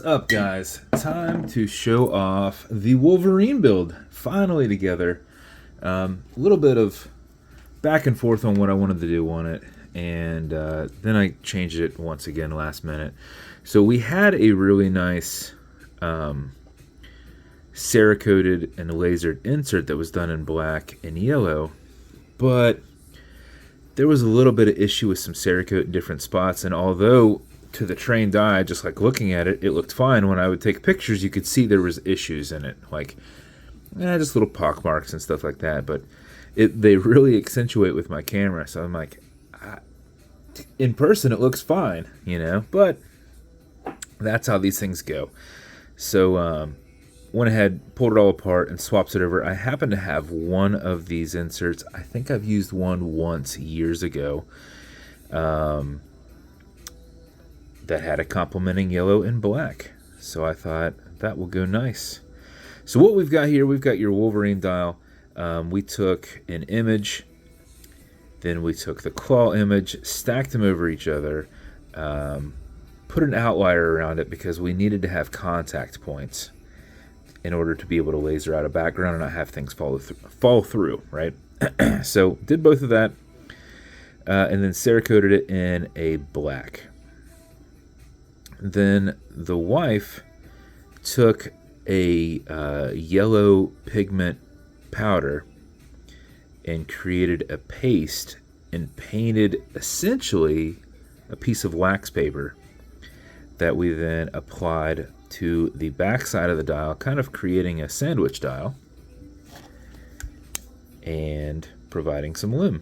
up, guys? Time to show off the Wolverine build. Finally together. A little bit of back and forth on what I wanted to do on it, and then I changed it once again last minute. So we had a really nice cerakoted and lasered insert that was done in black and yellow, but there was a little bit of issue with some cerakote in different spots, and although to the trained eye, just like looking at it, it looked fine. When I would take pictures, you could see there was issues in it, like just little pock marks and stuff like that. But they really accentuate with my camera, so I'm like, in person it looks fine, But that's how these things go. So went ahead, pulled it all apart, and swapped it over. I happen to have one of these inserts. I think I've used one once years ago. That had a complementing yellow and black. So I thought that will go nice. So what we've got here, we've got your Wolverine dial. We took an image, then we took the claw image, stacked them over each other, put an outlier around it because we needed to have contact points in order to be able to laser out a background and not have things fall through, right? So did both of that, and then cerakoted it in a black. Then the wife took a yellow pigment powder and created a paste and painted essentially a piece of wax paper that we then applied to the back side of the dial, kind of creating a sandwich dial and providing some lume.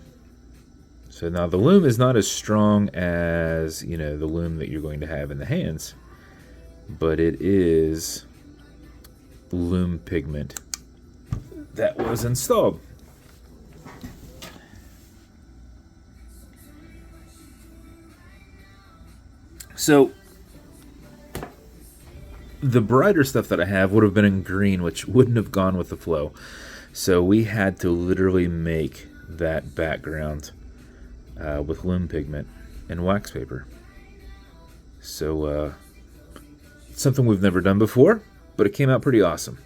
So now the lume is not as strong as, the lume that you're going to have in the hands, but it is lume pigment that was installed. So the brighter stuff that I have would have been in green, which wouldn't have gone with the flow. So we had to literally make that background with lume pigment and wax paper. So something we've never done before, but it came out pretty awesome.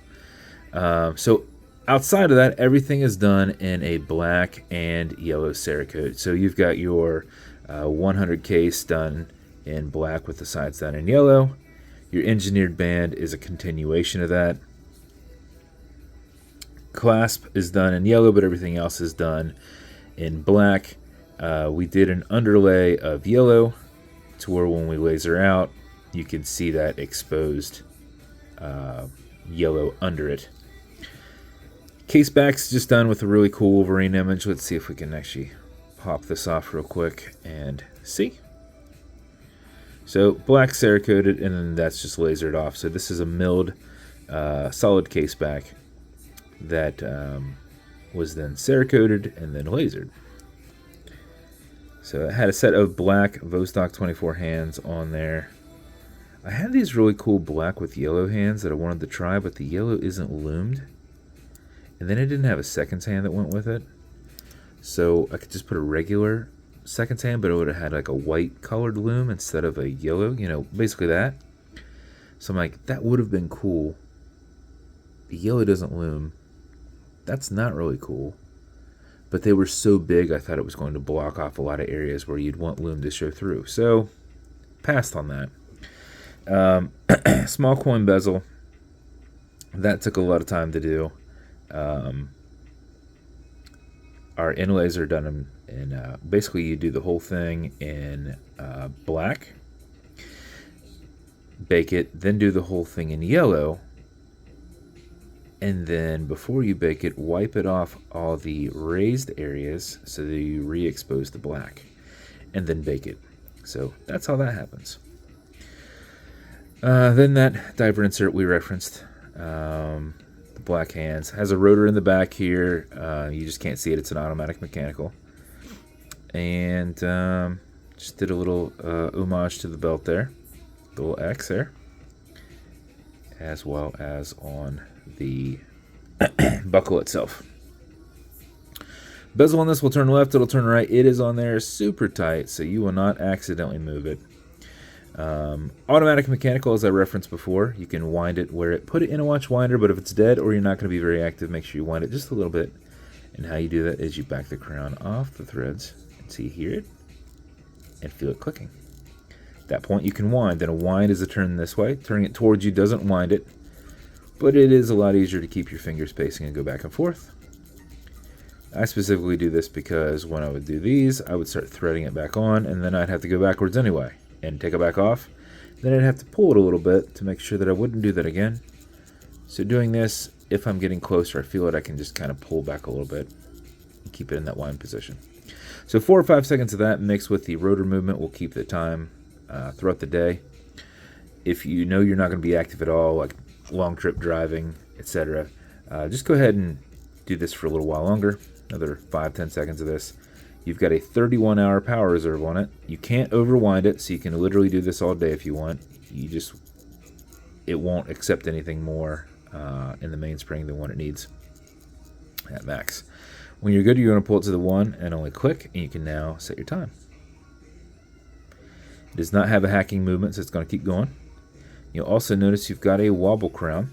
So outside of that, everything is done in a black and yellow cerakote. So you've got your 100 case done in black with the sides done in yellow. Your engineered band is a continuation of that. Clasp is done in yellow, but everything else is done in black. We did an underlay of yellow to where when we laser out, you can see that exposed yellow under it. Caseback's just done with a really cool Wolverine image. Let's see if we can actually pop this off real quick and see. So black cerakoted, and then that's just lasered off. So this is a milled solid caseback that was then cerakoted and then lasered. So it had a set of black Vostok 24 hands on there. I had these really cool black with yellow hands that I wanted to try, but the yellow isn't lumed. And then it didn't have a seconds hand that went with it. So I could just put a regular seconds hand, but it would have had like a white colored lume instead of a yellow, basically that. So I'm like, that would have been cool. The yellow doesn't lume. That's not really cool. But they were so big, I thought it was going to block off a lot of areas where you'd want lume to show through. So, passed on that. Small coin bezel. That took a lot of time to do. Our inlays are done in basically you do the whole thing in black, bake it, then do the whole thing in yellow, and then before you bake it, wipe it off all the raised areas so that you re-expose the black, and then bake it. So that's how that happens. Then that diver insert we referenced, the black hands, has a rotor in the back here. You just can't see it. It's an automatic mechanical. And just did a little homage to the belt there, the little X there, as well as on the buckle itself. Bezel on this will turn left, it'll turn right. It is on there super tight, so you will not accidentally move it. Automatic mechanical, as I referenced before, you can wind it put it in a watch winder, but if it's dead or you're not going to be very active, make sure you wind it just a little bit. And how you do that is you back the crown off the threads, and so you hear it and feel it clicking. At that point you can wind. Then a wind is a turn this way. Turning it towards you doesn't wind it, but it is a lot easier to keep your finger spacing and go back and forth. I specifically do this because when I would do these, I would start threading it back on, and then I'd have to go backwards anyway and take it back off. Then I'd have to pull it a little bit to make sure that I wouldn't do that again. So doing this, if I'm getting closer, I feel it, I can just kind of pull back a little bit and keep it in that wind position. So 4 or 5 seconds of that mixed with the rotor movement will keep the time throughout the day. If you know you're not going to be active at all, like long trip driving, etc., just go ahead and do this for a little while longer. Another 5-10 seconds of this. You've got a 31-hour power reserve on it. You can't overwind it, so you can literally do this all day if you want. It won't accept anything more in the mainspring than what it needs at max. When you're good, you're going to pull it to the 1 and only click, and you can now set your time. It does not have a hacking movement, so it's going to keep going. You'll also notice you've got a wobble crown.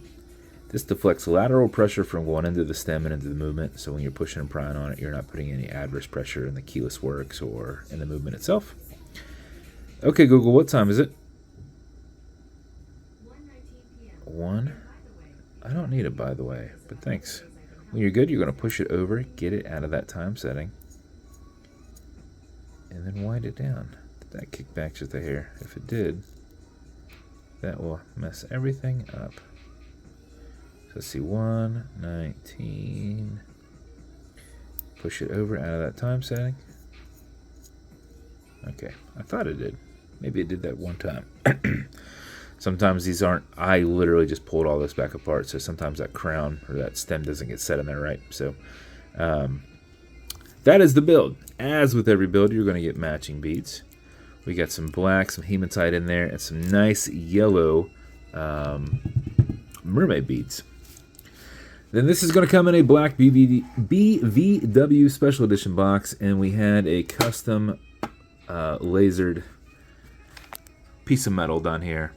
This deflects lateral pressure from going into the stem and into the movement, so when you're pushing and prying on it, you're not putting any adverse pressure in the keyless works or in the movement itself. Okay, Google, what time is it? 1:19 p.m. 1? I don't need it, by the way, but thanks. When you're good, you're going to push it over, get it out of that time setting, and then wind it down. Did that kick back just a hair? If it did, that will mess everything up. So let's see, 1:19. Push it over out of that time setting. Okay, I thought it did. Maybe it did that one time. Sometimes these aren't, I literally just pulled all this back apart, so sometimes that crown or that stem doesn't get set in there right. So that is the build. As with every build, you're going to get matching beads. We got some black, some hematite in there, and some nice yellow mermaid beads. Then this is going to come in a black BVW Special Edition box, and we had a custom lasered piece of metal done here,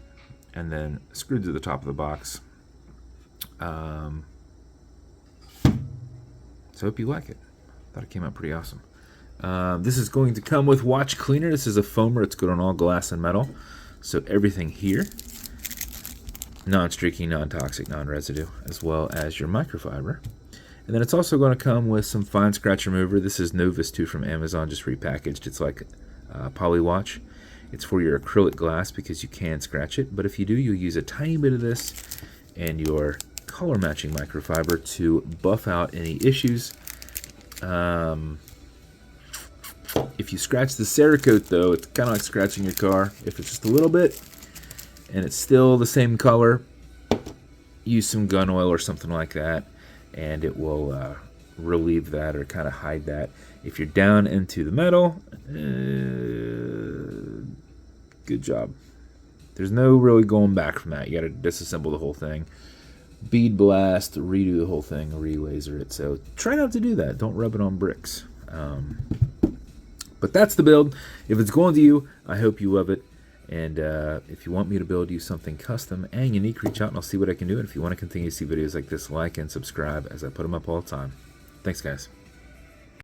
and then screwed to the top of the box. So I hope you like it. Thought it came out pretty awesome. This is going to come with watch cleaner. This is a foamer. It's good on all glass and metal. So everything here, non-streaky, non-toxic, non-residue, as well as your microfiber. And then it's also going to come with some fine scratch remover. This is Novus 2 from Amazon, just repackaged. It's like poly watch. It's for your acrylic glass because you can scratch it, but if you do, you'll use a tiny bit of this and your color matching microfiber to buff out any issues. If you scratch the Cerakote, though, it's kind of like scratching your car. If it's just a little bit and it's still the same color, use some gun oil or something like that, and it will relieve that or kind of hide that. If you're down into the metal, good job. There's no really going back from that. You got to disassemble the whole thing, bead blast, redo the whole thing, re-laser it. So try not to do that. Don't rub it on bricks. But that's the build. If it's going to you, I hope you love it. And if you want me to build you something custom and unique, reach out and I'll see what I can do. And if you want to continue to see videos like this, like and subscribe as I put them up all the time. Thanks, guys.